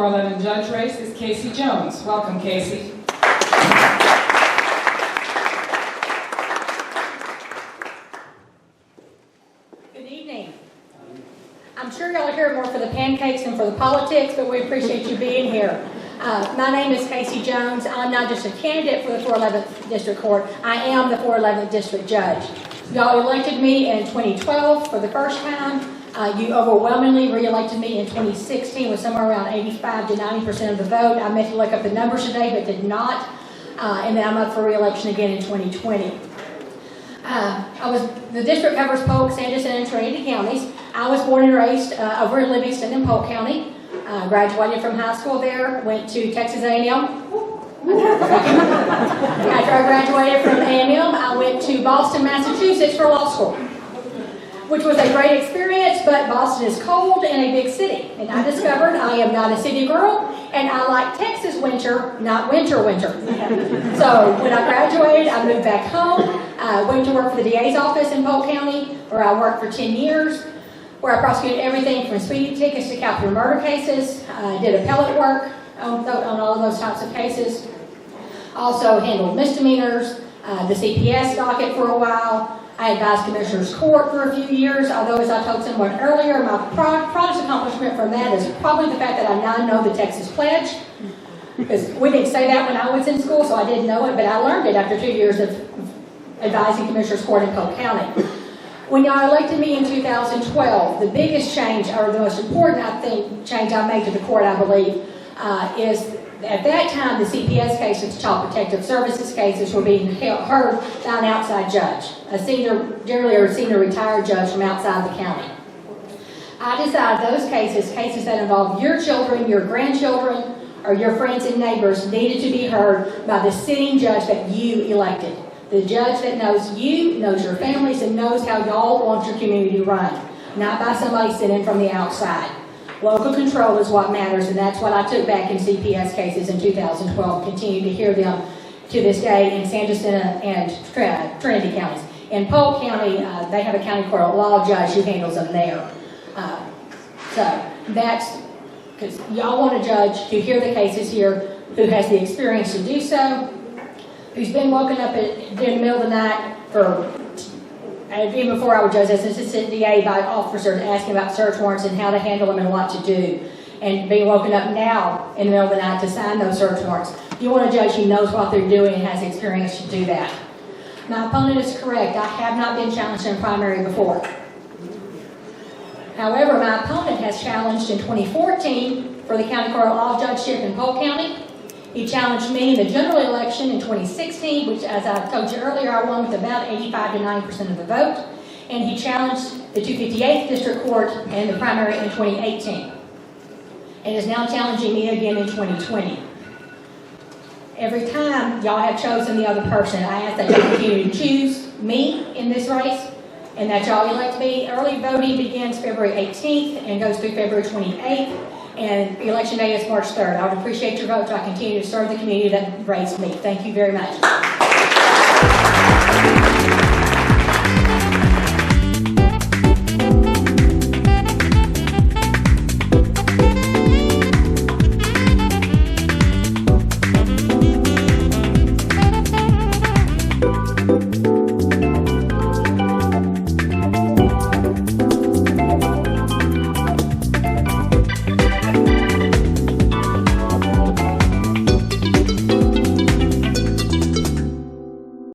411 judge race is Kaycee Jones. Welcome, Kaycee. Good evening. I'm sure y'all are here more for the pancakes than for the politics, but we appreciate you being here. My name is Kaycee Jones. I'm not just a candidate for the 411th District Court. I am the 411th District Judge. Y'all elected me in 2012 for the first time. You overwhelmingly re-elected me in 2016 with somewhere around 85 to 90% of the vote. I meant to look up the numbers today, but did not. And then I'm up for re-election again in 2020. The district covers Polk, Sanderson, and Trinity counties. I was born and raised over in Livingston in Polk County. Graduated from high school there, went to Texas A&M. After I graduated from A&M, I went to Boston, Massachusetts for law school, which was a great experience, but Boston is cold and a big city. And I discovered I am not a city girl, and I like Texas winter, not winter. So when I graduated, I moved back home. I went to work for the DA's office in Polk County, where I worked for 10 years, where I prosecuted everything from speeding tickets to capital murder cases. I did appellate work on all of those types of cases. Also handled misdemeanors, the CPS docket for a while. I advised Commissioner's Court for a few years, although as I told someone earlier, my proudest accomplishment from that is probably the fact that I now know the Texas Pledge. Because we didn't say that when I was in school, so I didn't know it, but I learned it after 2 years of advising Commissioner's Court in Polk County. When y'all elected me in 2012, the biggest change, or the most important, I think, change I made to the court, I believe, is at that time, the CPS cases, Child Protective Services cases, were being heard by an outside judge, generally a senior retired judge from outside the county. I decided those cases that involve your children, your grandchildren, or your friends and neighbors, needed to be heard by the sitting judge that you elected. The judge that knows you, knows your families, and knows how y'all want your community run, not by somebody sitting from the outside. Local control is what matters, and that's what I took back in CPS cases in 2012. Continue to hear them to this day in Sanderson and Trinity counties. In Polk County, they have a county court of law judge who handles them there. So that's because y'all want a judge to hear the cases here, who has the experience to do so, who's been woken up in the middle of the night even before I was judge as an assistant DA by officers asking about search warrants and how to handle them and what to do, and being woken up now in the middle of the night to sign those search warrants. You want a judge who knows what they're doing and has experience to do that. My opponent is correct. I have not been challenged in a primary before. However, my opponent has challenged in 2014 for the county court of law judgeship in Polk County. He challenged me in the general election in 2016, which, as I told you earlier, I won with about 85 to 90% of the vote. And he challenged the 258th District Court in the primary in 2018. And is now challenging me again in 2020. Every time y'all have chosen the other person, I ask that you continue to choose me in this race, and that y'all elect me. Early voting begins February 18th and goes through February 28th. And election day is March 3rd. I would appreciate your vote so I continue to serve the community that raised me. Thank you very much.